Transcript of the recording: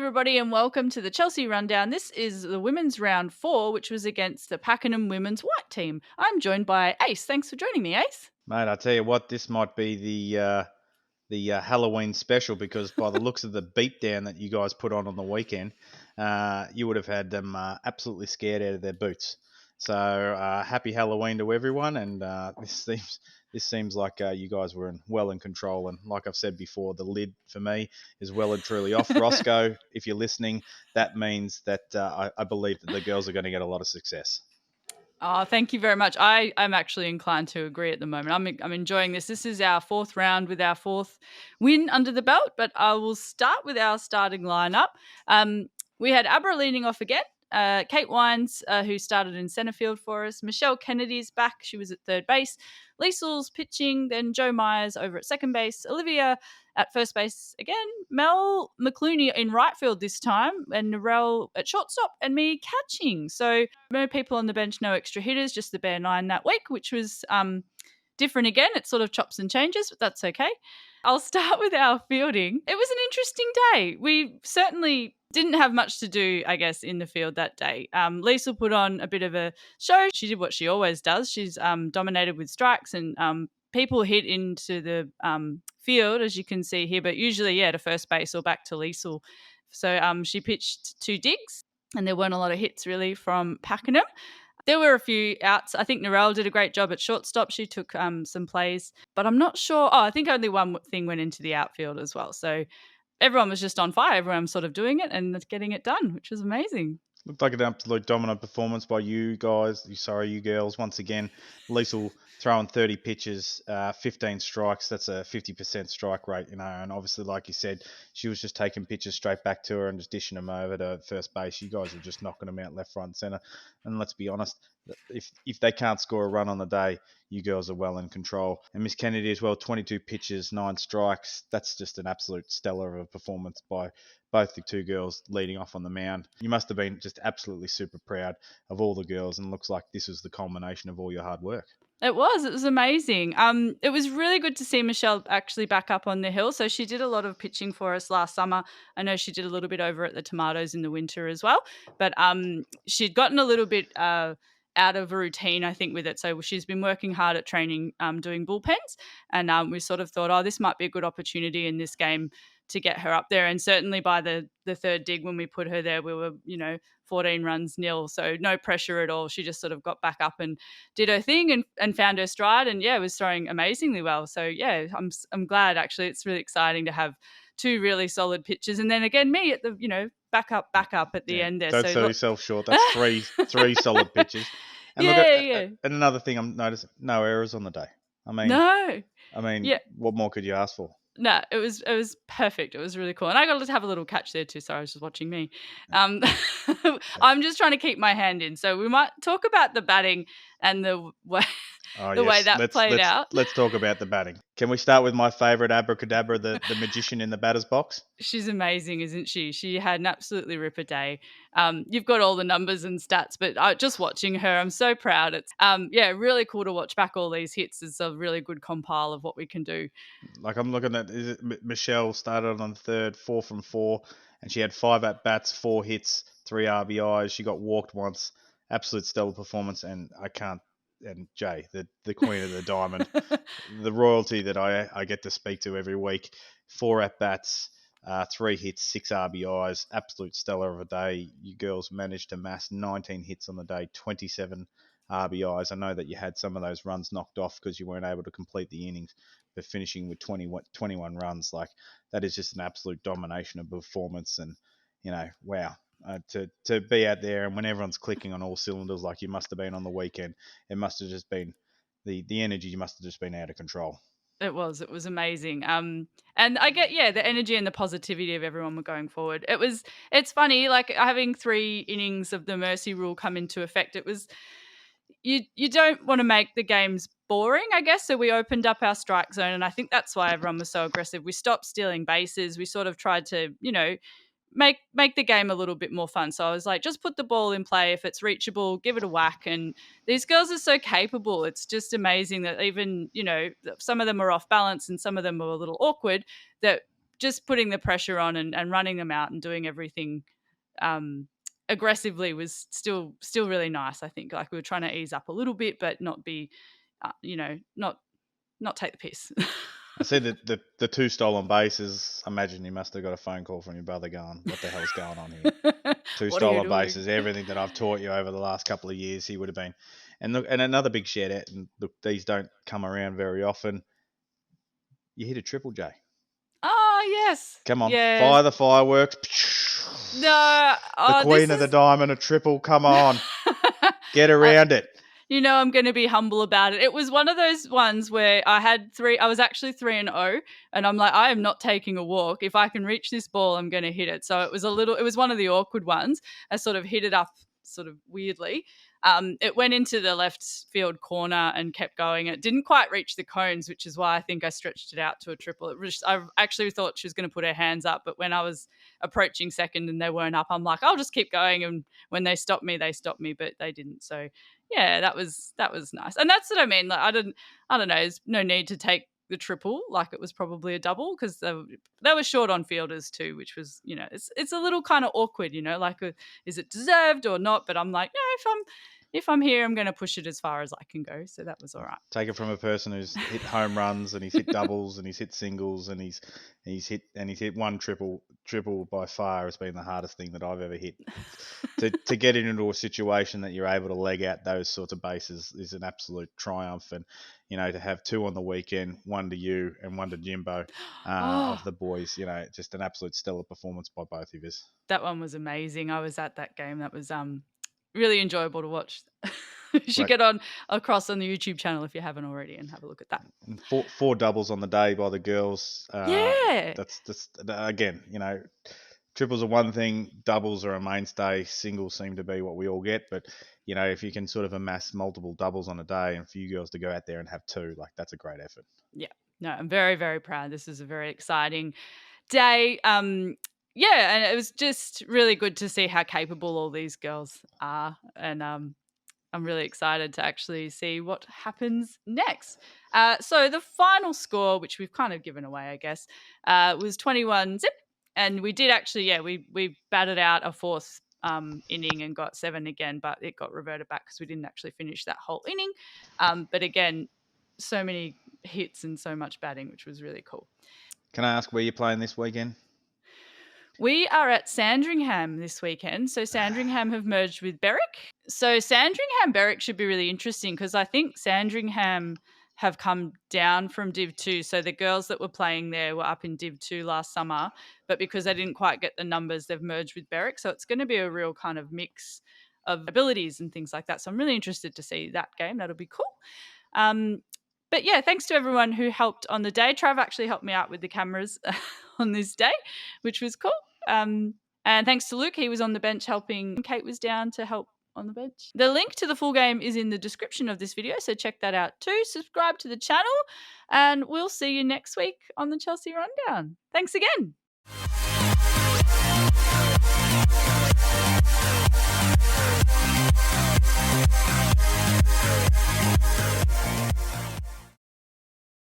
everybody, and welcome to the Chelsea Rundown. This is the women's round 4, which was against the Pakenham women's white team. I'm joined by Ace. Thanks for joining me, Ace. Mate, I tell you what, this might be the Halloween special because by the looks of the beatdown that you guys put on the weekend, you would have had them absolutely scared out of their boots. So happy Halloween to everyone, and this seems like you guys were well in control. And like I've said before, the lid for me is well and truly off. Roscoe, if you're listening, that means that I believe that the girls are going to get a lot of success. Oh, thank you very much. I'm actually inclined to agree at the moment. I'm enjoying this. This is our 4th round with our 4th win under the belt, but I will start with our starting lineup. We had Abra leading off again. Kate Wines, who started in centre field for us. Michelle Kennedy's back. She was at third base. Liesl's pitching. Then Joe Myers over at second base. Olivia at first base again. Mel McClooney in right field this time. And Narelle at shortstop. And me catching. So no people on the bench, no extra hitters, just the bare 9 that week, which was different again. It's sort of chops and changes, but that's okay. I'll start with our fielding. It was an interesting day. We certainly didn't have much to do, I guess, in the field that day. Lisa put on a bit of a show. She did what she always does. She's dominated with strikes and people hit into the field, as you can see here, but usually, to first base or back to Lisa. So she pitched 2 digs and there weren't a lot of hits really from Pakenham. There were a few outs. I think Narelle did a great job at shortstop. She took some plays, but I'm not sure. I think only one thing went into the outfield as well. So everyone was just on fire. Everyone was sort of doing it and getting it done, which was amazing. Looked like an absolute dominant performance by you guys. You girls. Once again, Liesl throwing 30 pitches, 15 strikes. That's a 50% strike rate, And obviously, like you said, she was just taking pitches straight back to her and just dishing them over to first base. You guys were just knocking them out left, right, and centre. And let's be honest, if they can't score a run on the day, you girls are well in control. And Miss Kennedy as well, 22 pitches, 9 strikes. That's just an absolute stellar of a performance by both the 2 girls leading off on the mound. You must have been just absolutely super proud of all the girls, and looks like this was the culmination of all your hard work. It was amazing. It was really good to see Michelle actually back up on the hill. So she did a lot of pitching for us last summer. I know she did a little bit over at the Tomatoes in the winter as well, but she'd gotten a little bit out of a routine, I think, with it. So she's been working hard at training, doing bullpens, and we sort of thought, this might be a good opportunity in this game to get her up there. And certainly by the third dig, when we put her there, we were 14 runs nil, so no pressure at all. She just sort of got back up and did her thing and found her stride, and was throwing amazingly well. So I'm glad, actually. It's really exciting to have 2 really solid pitches, and then again me at the back up at the end there. Don't sell yourself short. That's three solid pitches. And and another thing I'm noticing, no errors on the day. What more could you ask for? No, it was perfect. It was really cool. And I got to have a little catch there too. Sorry, I was just watching me. I'm just trying to keep my hand in. So we might talk about the batting and the way that played out. Let's talk about the batting. Can we start with my favourite abracadabra, the magician in the batter's box? She's amazing, isn't she? She had an absolutely ripper day. You've got all the numbers and stats, but just watching her, I'm so proud. It's really cool to watch back all these hits. It's a really good compile of what we can do. Like I'm looking at, Michelle started on the third, 4 from 4, and she had 5 at bats, 4 hits, 3 RBIs. She got walked once. Absolute stellar performance, and Jay, the queen of the diamond, the royalty that I get to speak to every week. 4 at bats, 3 hits, 6 RBIs, absolute stellar of a day. You girls managed to mass 19 hits on the day, 27 RBIs. I know that you had some of those runs knocked off because you weren't able to complete the innings, but finishing with 21 runs, like that is just an absolute domination of performance. And wow. To be out there and when everyone's clicking on all cylinders like you must have been on the weekend, it must have just been the energy must have just been out of control. It was amazing. And I get the energy and the positivity of everyone were going forward. It's funny, like having 3 innings of the mercy rule come into effect. It was you don't want to make the games boring, I guess. So we opened up our strike zone, and I think that's why everyone was so aggressive. We stopped stealing bases. We sort of tried to, make the game a little bit more fun. So I was like, just put the ball in play. If it's reachable, give it a whack. And these girls are so capable. It's just amazing that even, some of them are off balance and some of them are a little awkward, that just putting the pressure on and running them out and doing everything aggressively was still really nice. I think like we were trying to ease up a little bit, but not be, not take the piss. I see the 2 stolen bases. Imagine you must have got a phone call from your brother going, "What the hell's going on here?" 2 What are you stolen doing? bases. Everything that I've taught you over the last couple of years, he would have been. And look, and another big shout out. And look, these don't come around very often. You hit a triple J. Oh, yes. Come on, Yes. fire the fireworks. No. The Oh, queen of the diamond, a triple. Come on, get around it. I'm going to be humble about it. It was one of those ones where I was actually 3-0, and I'm like, I am not taking a walk. If I can reach this ball, I'm going to hit it. So it was one of the awkward ones. I sort of hit it up sort of weirdly. It went into the left field corner and kept going. It didn't quite reach the cones, which is why I think I stretched it out to a triple. I actually thought she was going to put her hands up, but when I was approaching second and they weren't up, I'm like, I'll just keep going. And when they stopped me, but they didn't. So yeah, that was nice. And that's what I mean. Like I don't know. There's no need to take the triple like it was probably a double because they were short on fielders too, which was it's a little kind of awkward, like is it deserved or not? But I'm like, no, if I'm here, I'm going to push it as far as I can go. So that was all right. Take it from a person who's hit home runs and he's hit doubles and he's hit singles and he's hit one triple. Triple by far has been the hardest thing that I've ever hit. to get it into a situation that you're able to leg out those sorts of bases is an absolute triumph. And to have 2 on the weekend, 1 to you and 1 to Jimbo of the boys, just an absolute stellar performance by both of us. That one was amazing. I was at that game. That was really enjoyable to watch. You should get across on the YouTube channel if you haven't already and have a look at that. And 4 doubles on the day by the girls. Yeah. That's again, triples are one thing, doubles are a mainstay, singles seem to be what we all get. But, if you can sort of amass multiple doubles on a day and for you girls to go out there and have 2, like that's a great effort. Yeah. No, I'm very, very proud. This is a very exciting day. Yeah, and it was just really good to see how capable all these girls are. And I'm really excited to actually see what happens next. So the final score, which we've kind of given away, I guess, was 21-0. And we did actually, we batted out a 4th inning and got 7 again, but it got reverted back because we didn't actually finish that whole inning. But again, so many hits and so much batting, which was really cool. Can I ask where you're playing this weekend? We are at Sandringham this weekend. So Sandringham have merged with Berwick. So Sandringham Berwick should be really interesting because I think Sandringham have come down from Div 2. So the girls that were playing there were up in Div 2 last summer, but because they didn't quite get the numbers, they've merged with Berwick. So it's going to be a real kind of mix of abilities and things like that. So I'm really interested to see that game. That'll be cool. But yeah, thanks to everyone who helped on the day. Trav actually helped me out with the cameras on this day, which was cool. And thanks to Luke, he was on the bench helping. Kate was down to help on the bench. The link to the full game is in the description of this video, so check that out too. Subscribe to the channel, and we'll see you next week on the Chelsea Rundown. Thanks again.